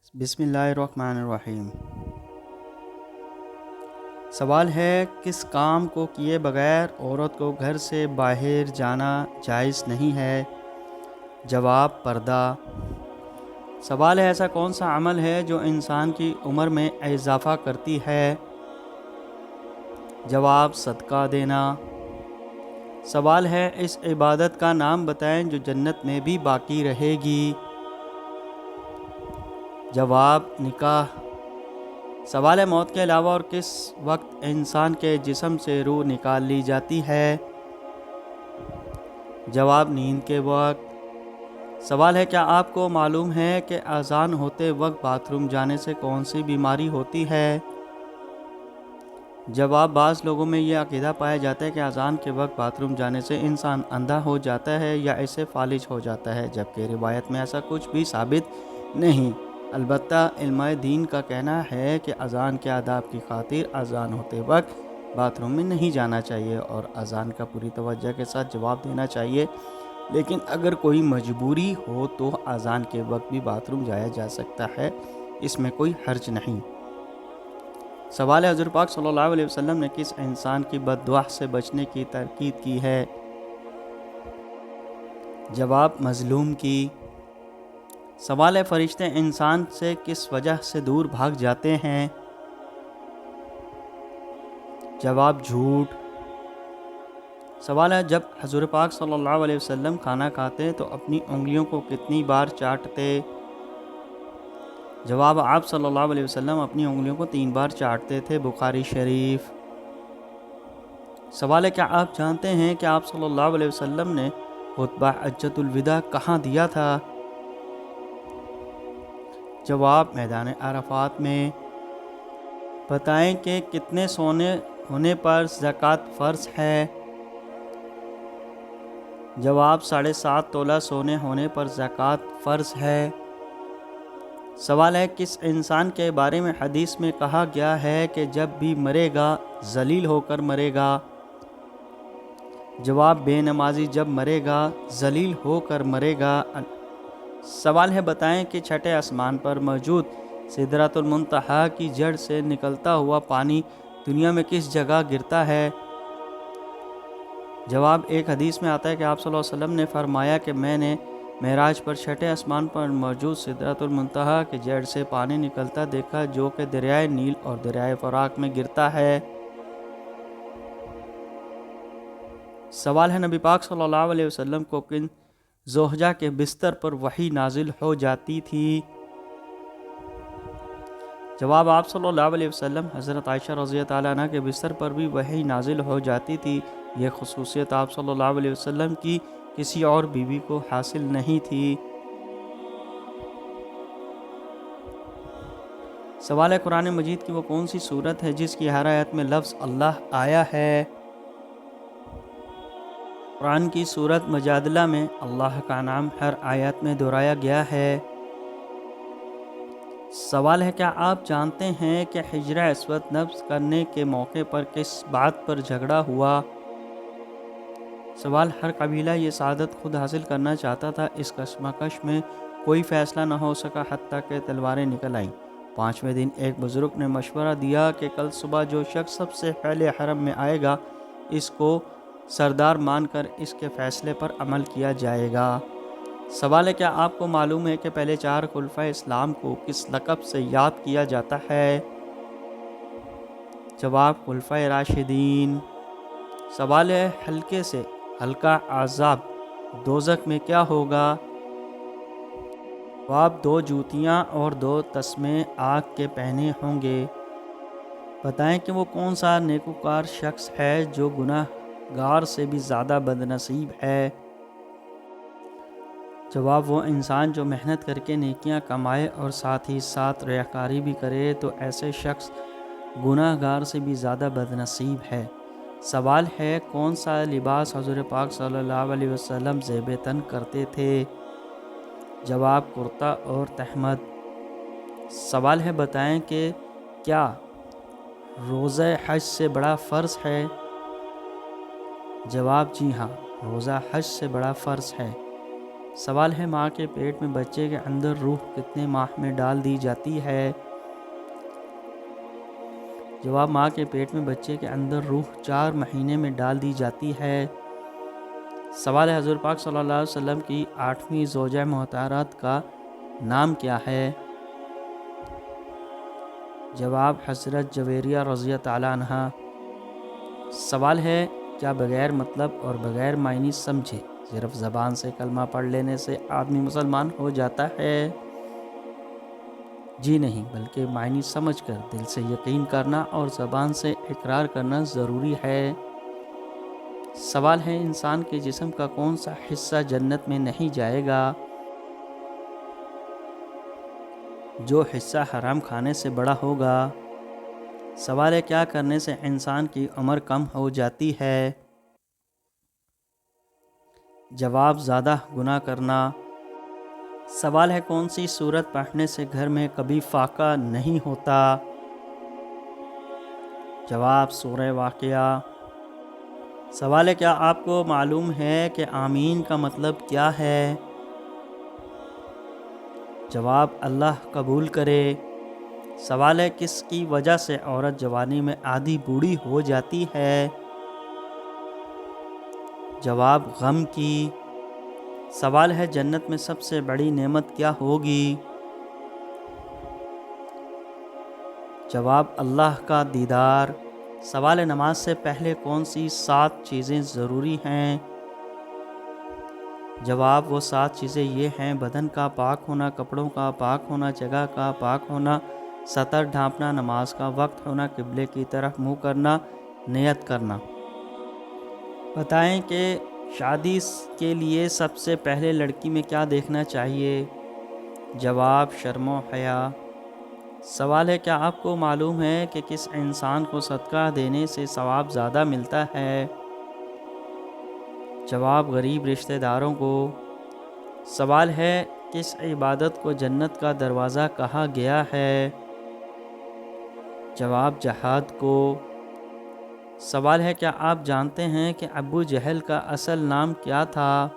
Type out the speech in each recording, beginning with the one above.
بسم اللہ الرحمن الرحیم۔ سوال ہے، کس کام کو کیے بغیر عورت کو گھر سے باہر جانا جائز نہیں ہے؟ جواب، پردہ۔ سوال ہے، ایسا کون سا عمل ہے جو انسان کی عمر میں اضافہ کرتی ہے؟ جواب، صدقہ دینا۔ سوال ہے، اس عبادت کا نام بتائیں جو جنت میں بھی باقی رہے گی۔ جواب، نکاح۔ سوال ہے، موت کے علاوہ اور کس وقت انسان کے جسم سے روح نکال لی جاتی ہے؟ جواب، نیند کے وقت۔ سوال ہے، کیا آپ کو معلوم ہے کہ اذان ہوتے وقت باتھ روم جانے سے کون سی بیماری ہوتی ہے؟ جواب، بعض لوگوں میں یہ عقیدہ پایا جاتا ہے کہ اذان کے وقت باتھ روم جانے سے انسان اندھا ہو جاتا ہے یا اسے فالج ہو جاتا ہے، جبکہ روایت میں ایسا کچھ بھی ثابت نہیں۔ البتہ علماء دین کا کہنا ہے کہ اذان کے آداب کی خاطر اذان ہوتے وقت باتھ روم میں نہیں جانا چاہیے اور اذان کا پوری توجہ کے ساتھ جواب دینا چاہیے، لیکن اگر کوئی مجبوری ہو تو اذان کے وقت بھی باتھ روم جایا جا سکتا ہے، اس میں کوئی حرج نہیں۔ سوال ہے، حضور پاک صلی اللہ علیہ وسلم نے کس انسان کی بد دعا سے بچنے کی تاکید کی ہے؟ جواب، مظلوم کی۔ سوال ہے، فرشتے انسان سے کس وجہ سے دور بھاگ جاتے ہیں؟ جواب، جھوٹ۔ سوال ہے، جب حضور پاک صلی اللہ علیہ وسلم کھانا کھاتے تو اپنی انگلیوں کو کتنی بار چاٹتے؟ جواب، آپ صلی اللہ علیہ وسلم اپنی انگلیوں کو 3 بار چاٹتے تھے، بخاری شریف۔ سوال ہے، کیا آپ جانتے ہیں کہ آپ صلی اللہ علیہ وسلم نے خطبہ حجۃ الوداع کہاں دیا تھا؟ جواب، میدان عرفات میں۔ بتائیں کہ کتنے سونے ہونے پر زکوٰۃ فرض ہے؟ جواب، 7.5 تولہ سونے ہونے پر زکوٰۃ فرض ہے۔ سوال ہے، کس انسان کے بارے میں حدیث میں کہا گیا ہے کہ جب بھی مرے گا ذلیل ہو کر مرے گا؟ جواب، بے نمازی جب مرے گا ذلیل ہو کر مرے گا۔ سوال ہے، بتائیں کہ چھٹے آسمان پر موجود سدرۃ المنتہا کی جڑ سے نکلتا ہوا پانی دنیا میں کس جگہ گرتا ہے؟ جواب، ایک حدیث میں آتا ہے کہ آپ صلی اللہ علیہ وسلم نے فرمایا کہ میں نے معراج پر چھٹے آسمان پر موجود سدرۃ المنتہا کی جڑ سے پانی نکلتا دیکھا جو کہ دریائے نیل اور دریائے فرات میں گرتا ہے۔ سوال ہے، نبی پاک صلی اللہ علیہ وسلم کو کن زوجہ کے بستر پر وحی نازل ہو جاتی تھی؟ جواب، آپ صلی اللہ علیہ وسلم حضرت عائشہ رضی اللہ عنہ کے بستر پر بھی وحی نازل ہو جاتی تھی۔ یہ خصوصیت آپ صلی اللہ علیہ وسلم کی کسی اور بیوی کو حاصل نہیں تھی۔ سوال ہے، قرآن مجید کی وہ کون سی سورت ہے جس کی ہر آیت میں لفظ اللہ آیا ہے؟ قرآن کی سورت مجادلہ میں اللہ کا نام ہر آیت میں دہرایا گیا ہے۔ سوال ہے، کیا آپ جانتے ہیں کہ حجرہ اسود نصب کرنے کے موقع پر کس بات پر جھگڑا ہوا؟ سوال، ہر قبیلہ یہ سعادت خود حاصل کرنا چاہتا تھا، اس کشمکش میں کوئی فیصلہ نہ ہو سکا حتیٰ کہ تلواریں نکل آئیں۔ 5ویں دن ایک بزرگ نے مشورہ دیا کہ کل صبح جو شخص سب سے پہلے حرم میں آئے گا اس کو سردار مان کر اس کے فیصلے پر عمل کیا جائے گا۔ سوال ہے، کیا آپ کو معلوم ہے کہ پہلے 4 خلفائے اسلام کو کس لقب سے یاد کیا جاتا ہے؟ جواب، خلفائے راشدین۔ سوال ہے، حلقے سے حلقہ عذاب دوزخ میں کیا ہوگا؟ جواب، 2 جوتیاں اور 2 تسمے آگ کے پہنے ہوں گے۔ بتائیں کہ وہ کون سا نیکوکار شخص ہے جو گناہ گار سے بھی زیادہ بدنصیب ہے؟ جواب، وہ انسان جو محنت کر کے نیکیاں کمائے اور ساتھ ہی ساتھ ریاکاری بھی کرے تو ایسے شخص گناہ گار سے بھی زیادہ بدنصیب ہے۔ سوال ہے، کون سا لباس حضور پاک صلی اللہ علیہ وسلم زیب تن کرتے تھے؟ جواب، کرتا اور تہمد۔ سوال ہے، بتائیں کہ کیا روزہ حج سے بڑا فرض ہے؟ جواب، جی ہاں، روزہ حج سے بڑا فرض ہے۔ سوال ہے ماں کے پیٹ میں بچے کے اندر روح کتنے ماہ میں ڈال دی جاتی ہے؟ جواب ماں کے پیٹ میں بچے کے اندر روح 4 مہینے میں ڈال دی جاتی ہے۔ سوال ہے حضور پاک صلی اللہ علیہ وسلم کی 8ویں زوجہ محترمہ کا نام کیا ہے؟ جواب حضرت جویریہ رضی تعالیٰ عنہا۔ سوال ہے کیا بغیر مطلب اور بغیر معنی سمجھے صرف زبان سے کلمہ پڑھ لینے سے آدمی مسلمان ہو جاتا ہے؟ جی نہیں، بلکہ معنی سمجھ کر دل سے یقین کرنا اور زبان سے اقرار کرنا ضروری ہے۔ سوال ہے انسان کے جسم کا کون سا حصہ جنت میں نہیں جائے گا؟ جو حصہ حرام کھانے سے بڑا ہوگا۔ سوال ہے کیا کرنے سے انسان کی عمر کم ہو جاتی ہے؟ جواب زیادہ گناہ کرنا۔ سوال ہے کون سی سورت پڑھنے سے گھر میں کبھی فاقہ نہیں ہوتا؟ جواب سورہ واقعہ۔ سوال ہے کیا آپ کو معلوم ہے کہ آمین کا مطلب کیا ہے؟ جواب اللہ قبول کرے۔ سوال ہے کس کی وجہ سے عورت جوانی میں آدھی بوڑھی ہو جاتی ہے؟ جواب غم کی۔ سوال ہے جنت میں سب سے بڑی نعمت کیا ہوگی؟ جواب اللہ کا دیدار۔ سوال ہے نماز سے پہلے کون سی 7 چیزیں ضروری ہیں؟ جواب وہ 7 چیزیں یہ ہیں: بدن کا پاک ہونا، کپڑوں کا پاک ہونا، جگہ کا پاک ہونا، سطر ڈھانپنا، نماز کا وقت ہونا، قبلے کی طرف منہ کرنا، نیت کرنا۔ بتائیں کہ شادی کے لیے سب سے پہلے لڑکی میں کیا دیکھنا چاہیے؟ جواب شرم و حیا۔ سوال ہے کیا آپ کو معلوم ہے کہ کس انسان کو صدقہ دینے سے ثواب زیادہ ملتا ہے؟ جواب غریب رشتہ داروں کو۔ سوال ہے کس عبادت کو جنت کا دروازہ کہا گیا ہے؟ جواب جہاد کو۔ سوال ہے کیا آپ جانتے ہیں کہ ابو جہل کا اصل نام کیا تھا؟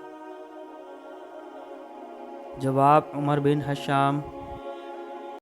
جواب عمر بن ہشام۔